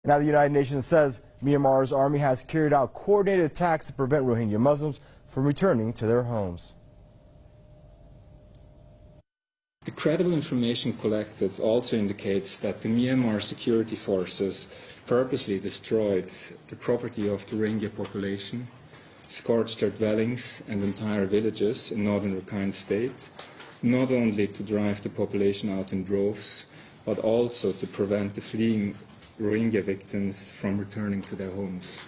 Now, the United Nations says Myanmar's army has carried out coordinated attacks to prevent Rohingya Muslims from returning to their homes. The credible information collected also indicates that the Myanmar security forces purposely destroyed the property of the Rohingya population, scorched their dwellings and entire villages in northern Rakhine State, not only to drive the population out in droves, but also to prevent the fleeing Rohingya victims from returning to their homes.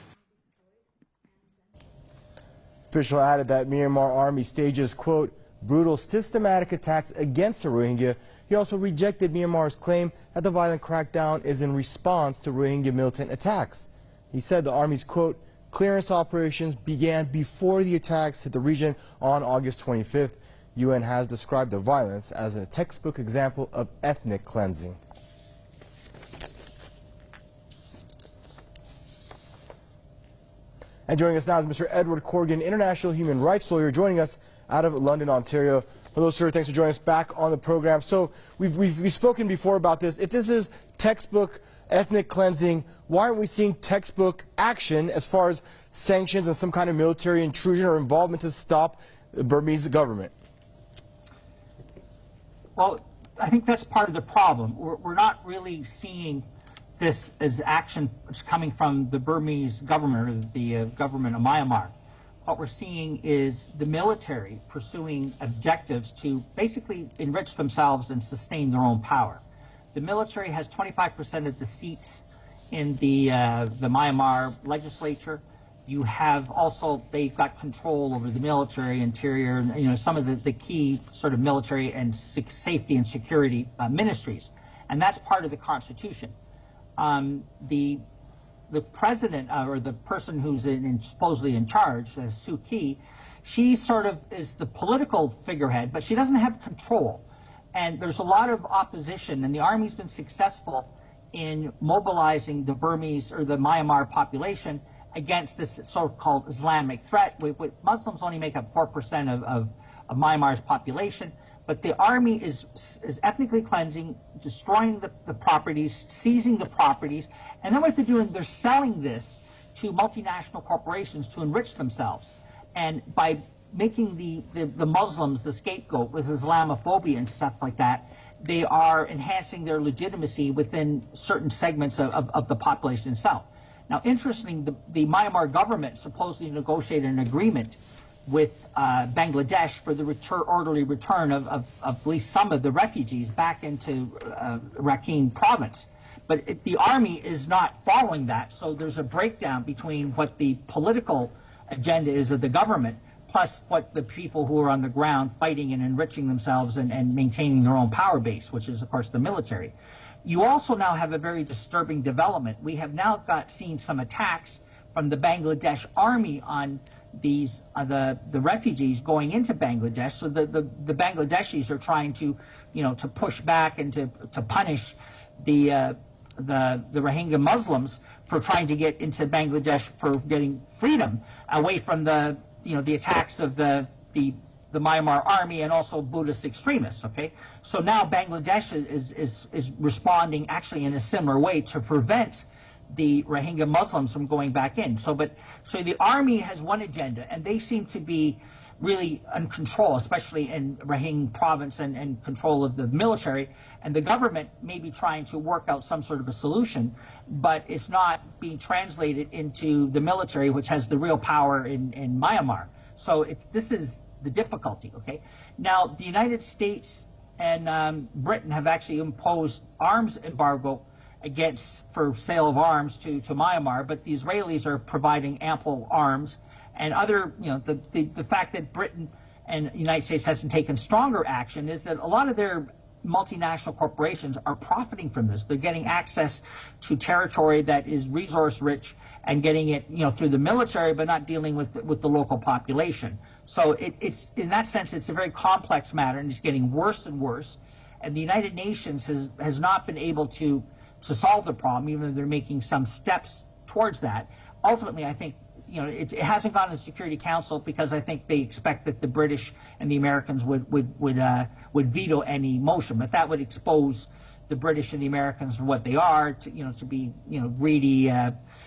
Official added that Myanmar army stages, quote, brutal systematic attacks against the Rohingya. He also rejected Myanmar's claim that the violent crackdown is in response to Rohingya militant attacks. He said the army's, quote, clearance operations began before the attacks hit the region on August 25th. UN has described the violence as a textbook example of ethnic cleansing. And joining us now is Mr. Edward Corrigan, international human rights lawyer, joining us out of London, Ontario. Hello, sir. Thanks for joining us back on the program. So we've spoken before about this. If this is textbook ethnic cleansing, why aren't we seeing textbook action as far as sanctions and some kind of military intrusion or involvement to stop the Burmese government? Well, I think that's part of the problem. We're not really seeing this as action coming from the Burmese government or the government of Myanmar. What we're seeing is the military pursuing objectives to basically enrich themselves and sustain their own power. The military has 25% of the seats in the Myanmar legislature. You have also, they've got control over the military, interior, some of the key sort of military and safety and security ministries. And that's part of the Constitution. The president, or the person who's supposedly in charge, Suu Kyi, she sort of is the political figurehead, but she doesn't have control. And there's a lot of opposition, and the army's been successful in mobilizing the Burmese or the Myanmar population against this so-called Islamic threat. Muslims only make up 4% of Myanmar's population. But the army is ethnically cleansing, destroying the properties, seizing the properties, and then what they're doing, they're selling this to multinational corporations to enrich themselves. And by making the Muslims the scapegoat with Islamophobia and stuff like that, they are enhancing their legitimacy within certain segments of the population itself. Now, interestingly, the Myanmar government supposedly negotiated an agreement with Bangladesh for the orderly return of at least some of the refugees back into Rakhine province. But the army is not following that, so there's a breakdown between what the political agenda is of the government plus what the people who are on the ground fighting and enriching themselves and maintaining their own power base, which is, of course, the military. You also now have a very disturbing development. We have now seen some attacks from the Bangladesh army on these the refugees going into Bangladesh. So the Bangladeshis are trying to to push back and to punish the Rohingya Muslims for trying to get into Bangladesh for getting freedom away from the the attacks of the Myanmar army and also Buddhist extremists. Okay, so now Bangladesh is responding actually in a similar way to prevent the Rohingya Muslims from going back in. So the army has one agenda, and they seem to be really in control, especially in Rakhine province and control of the military. And the government may be trying to work out some sort of a solution, but it's not being translated into the military, which has the real power in Myanmar. So this is the difficulty. Okay, now the United States and Britain have actually imposed arms embargo for sale of arms to Myanmar, but the Israelis are providing ample arms, and other, the fact that Britain and the United States hasn't taken stronger action is that a lot of their multinational corporations are profiting from this. They're getting access to territory that is resource rich and getting it, through the military, but not dealing with the local population. So it's in that sense, it's a very complex matter, and it's getting worse and worse. And the United Nations has not been able to solve the problem, even though they're making some steps towards that. Ultimately, I think it hasn't gone to the Security Council because I think they expect that the British and the Americans would veto any motion, but that would expose the British and the Americans for what they are, to be greedy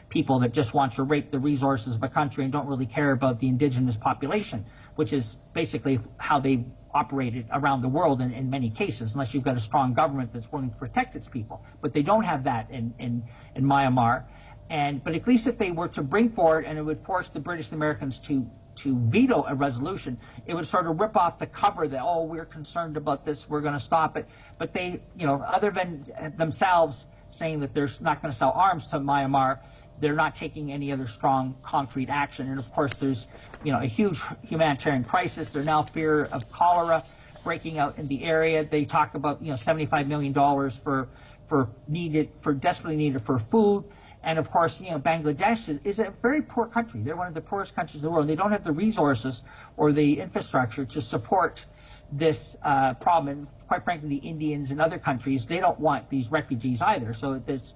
people that just want to rape the resources of a country and don't really care about the indigenous population, which is basically how they operated around the world in many cases, unless you've got a strong government that's willing to protect its people. But they don't have that in Myanmar. But at least if they were to bring forward, and it would force the British and Americans to veto a resolution, it would sort of rip off the cover that, oh, we're concerned about this, we're going to stop it. But they, other than themselves saying that they're not going to sell arms to Myanmar, they're not taking any other strong concrete action. And of course, there's a huge humanitarian crisis. There's now fear of cholera breaking out in the area. They talk about $75 million desperately needed for food. And of course, Bangladesh is a very poor country. They're one of the poorest countries in the world. They don't have the resources or the infrastructure to support this problem. And quite frankly, the Indians and other countries, they don't want these refugees either. So there's,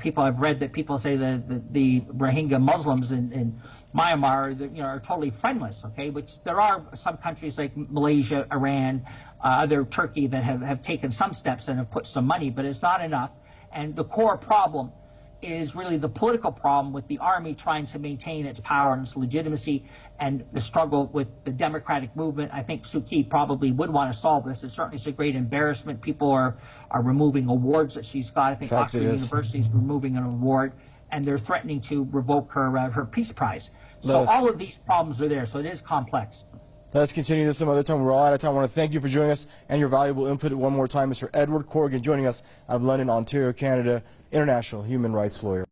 people have read that people say that the Rohingya Muslims in Myanmar, are totally friendless. Okay, which there are some countries like Malaysia, Iran, other Turkey that have taken some steps and have put some money, but it's not enough. And the core problem is really the political problem with the army trying to maintain its power and its legitimacy, and the struggle with the democratic movement. I think Suu Kyi probably would want to solve this. It certainly is a great embarrassment. People are removing awards that she's got. I think Oxford University is removing an award, and they're threatening to revoke her Peace Prize. So all of these problems are there, so it is complex. Let's continue this some other time. We're all out of time. I want to thank you for joining us and your valuable input one more time. Mr. Edward Corrigan joining us out of London, Ontario, Canada, international human rights lawyer.